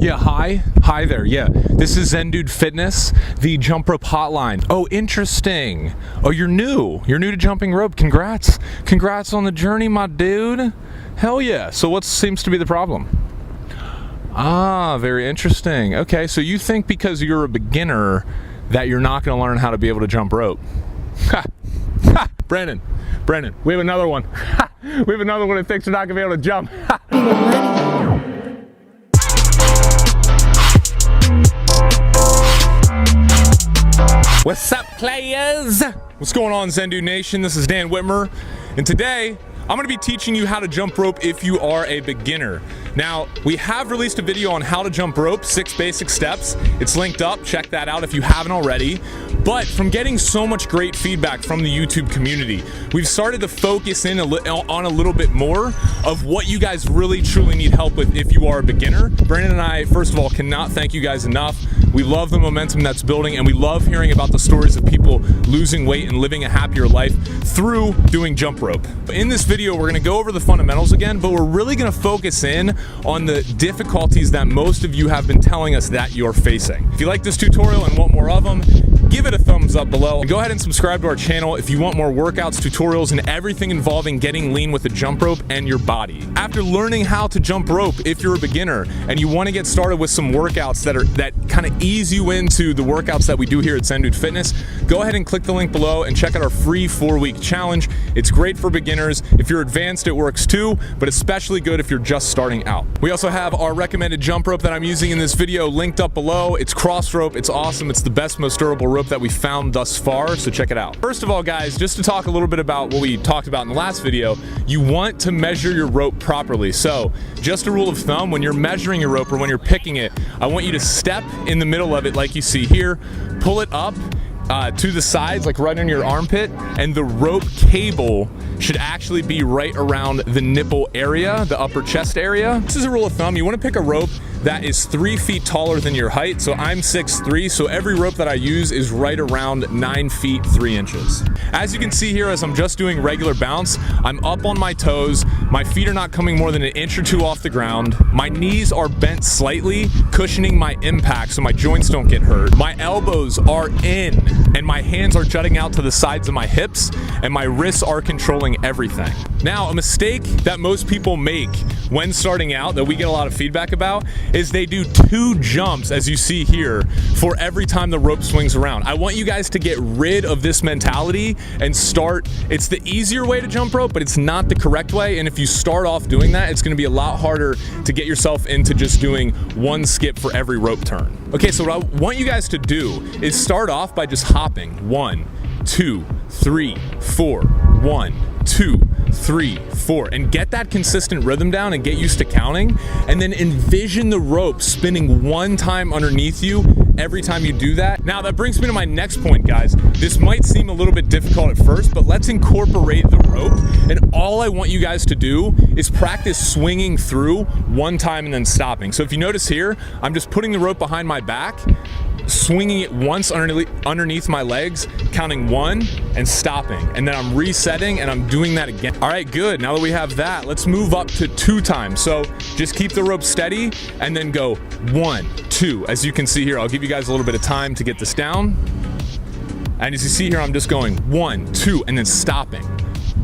Yeah, hi there. Yeah, this is Zen Dude Fitness, the jump rope hotline. Oh, interesting. Oh, you're new to jumping rope. Congrats on the journey, my dude. Hell yeah. So what seems to be the problem? Ah, very interesting. Okay, so you think because you're a beginner that you're not going to learn how to be able to jump rope? Ha. Ha. Brandon, we have another one. Ha. We have another one that thinks you're not going to be able to jump. What's up, players? What's going on, Zen Dude Nation? This is Dan Whitmer, and today I'm going to be teaching you how to jump rope if you are a beginner. Now, we have released a video on how to jump rope, 6 basic steps. It's linked up, check that out if you haven't already. But from getting so much great feedback from the YouTube community, we've started to focus in on a little bit more of what you guys really truly need help with if you are a beginner. Brandon and I, first of all, cannot thank you guys enough. We love the momentum that's building, and we love hearing about the stories of people losing weight and living a happier life through doing jump rope. In this video, we're gonna go over the fundamentals again, but we're really gonna focus in on the difficulties that most of you have been telling us that you're facing. If you like this tutorial and want more of them, give it a thumbs up below. And go ahead and subscribe to our channel if you want more workouts, tutorials, and everything involving getting lean with a jump rope and your body. After learning how to jump rope, if you're a beginner and you want to get started with some workouts that kind of ease you into the workouts that we do here at Zen Dude Fitness, go ahead and click the link below and check out our free 4-week challenge. It's great for beginners. If you're advanced, it works too, but especially good if you're just starting out. We also have our recommended jump rope that I'm using in this video linked up below. It's cross rope. It's awesome. It's the best, most durable rope that we found thus far, so check it out. First of all, guys, just to talk a little bit about what we talked about in the last video, you want to measure your rope properly. So just a rule of thumb, when you're measuring your rope or when you're picking it, I want you to step in the middle of it like you see here, pull it up to the sides, like right under your armpit, and the rope cable should actually be right around the nipple area, the upper chest area. This is a rule of thumb. You want to pick a rope that is 3 feet taller than your height. So I'm 6'3", so every rope that I use is right around 9 feet 3 inches. As you can see here, as I'm just doing regular bounce, I'm up on my toes. My feet are not coming more than an inch or two off the ground. My knees are bent slightly, cushioning my impact so my joints don't get hurt. My elbows are in, and my hands are jutting out to the sides of my hips, and my wrists are controlling everything. Now, a mistake that most people make when starting out that we get a lot of feedback about is they do 2 jumps, as you see here, for every time the rope swings around. I want you guys to get rid of this mentality and start. It's the easier way to jump rope, but it's not the correct way. And if you start off doing that, it's gonna be a lot harder to get yourself into just doing 1 skip for every rope turn. Okay, so what I want you guys to do is start off by just hopping. 1, 2, 3, 4, 1, 2, 3, 4, and get that consistent rhythm down and get used to counting, and then envision the rope spinning 1 time underneath you every time you do that. Now that brings me to my next point, guys. This might seem a little bit difficult at first, but let's incorporate the rope, and all I want you guys to do is practice swinging through 1 time and then stopping. So if you notice here, I'm just putting the rope behind my back, swinging it once underneath my legs, counting 1 and stopping, and then I'm resetting and I'm doing that again. All right, good. Now that we have that, let's move up to 2 times. So just keep the rope steady and then go 1, 2. As you can see here, I'll give you guys a little bit of time to get this down. And as you see here, I'm just going 1, 2, and then stopping.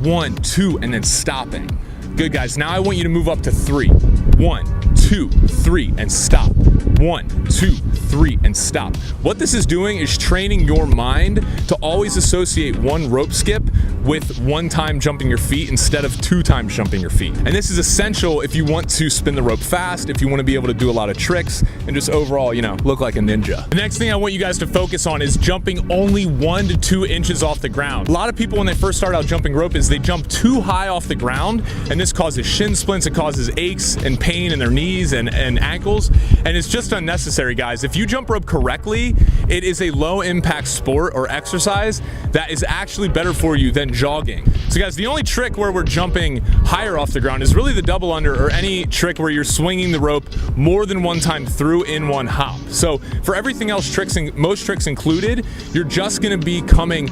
1, 2, and then stopping. Good, guys. Now I want you to move up to 3. 1, 2, 3, and stop. 1, 2, 3, and stop. What this is doing is training your mind to always associate 1 rope skip with 1 time jumping your feet instead of 2 times jumping your feet. And this is essential if you want to spin the rope fast, if you want to be able to do a lot of tricks, and just overall, you know, look like a ninja. The next thing I want you guys to focus on is jumping only 1 to 2 inches off the ground. A lot of people, when they first start out jumping rope, is they jump too high off the ground, and this causes shin splints, it causes aches and pain in their knees and ankles, and it's just unnecessary, guys. If you jump rope correctly, it is a low impact sport or exercise that is actually better for you than jogging. So guys, the only trick where we're jumping higher off the ground is really the double under, or any trick where you're swinging the rope more than 1 time through in 1 hop. So for everything else, most tricks included, you're just gonna be coming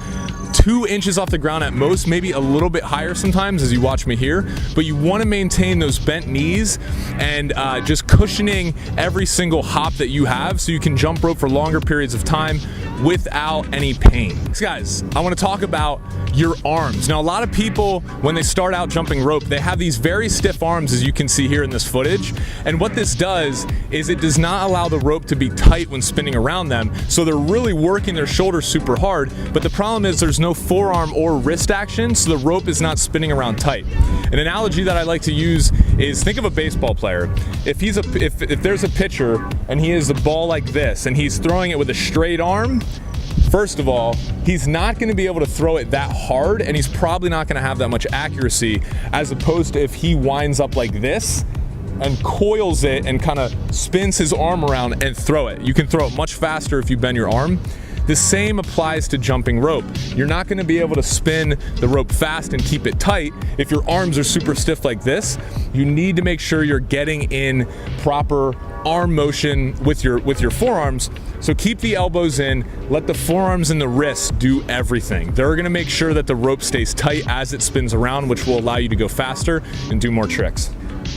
2 inches off the ground at most, maybe a little bit higher sometimes as you watch me here, but you want to maintain those bent knees and just cushioning every single hop that you have so you can jump rope for longer periods of time without any pain. So guys, I want to talk about your arms. Now, a lot of people, when they start out jumping rope, they have these very stiff arms, as you can see here in this footage. And what this does is it does not allow the rope to be tight when spinning around them. So they're really working their shoulders super hard. But the problem is there's no forearm or wrist action, so the rope is not spinning around tight. An analogy that I like to use is, think of a baseball player. If there's a pitcher and he has the ball like this and he's throwing it with a straight arm, first of all, he's not going to be able to throw it that hard, and he's probably not going to have that much accuracy, as opposed to if he winds up like this and coils it and kind of spins his arm around and throw it. You can throw it much faster if you bend your arm. The same applies to jumping rope. You're not going to be able to spin the rope fast and keep it tight if your arms are super stiff like this. You need to make sure you're getting in proper arm motion with your forearms. So keep the elbows in, let the forearms and the wrists do everything. They're gonna make sure that the rope stays tight as it spins around, which will allow you to go faster and do more tricks.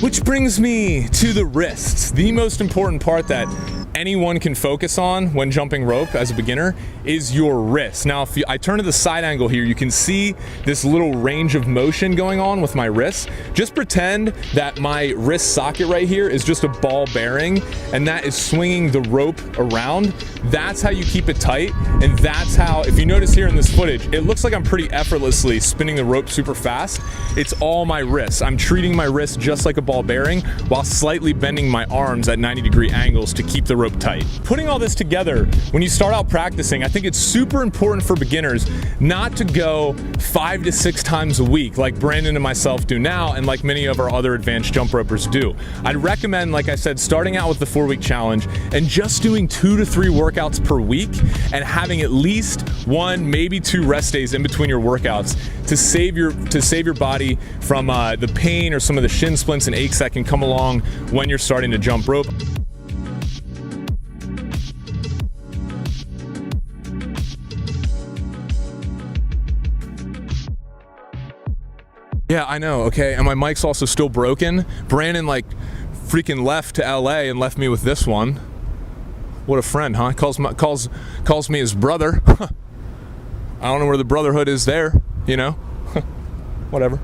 Which brings me to the wrists. The most important part that anyone can focus on when jumping rope as a beginner is your wrist. Now, if I turn to the side angle here, you can see this little range of motion going on with my wrists. Just pretend that my wrist socket right here is just a ball bearing, and that is swinging the rope around. That's how you keep it tight, and that's how, if you notice here in this footage, it looks like I'm pretty effortlessly spinning the rope super fast. It's all my wrists. I'm treating my wrist just like a ball bearing while slightly bending my arms at 90-degree angles to keep the rope tight. Putting all this together, when you start out practicing, I think it's super important for beginners not to go 5 to 6 times a week like Brandon and myself do now, and like many of our other advanced jump ropers do. I'd recommend, like I said, starting out with the 4-week challenge and just doing 2 to 3 workouts per week and having at least 1, maybe 2 rest days in between your workouts to save your body from the pain or some of the shin splints and aches that can come along when you're starting to jump rope. Yeah, I know, okay, and my mic's also still broken. Brandon like freaking left to LA and left me with this one. What a friend, huh? Calls me his brother. I don't know where the brotherhood is there, you know? Whatever.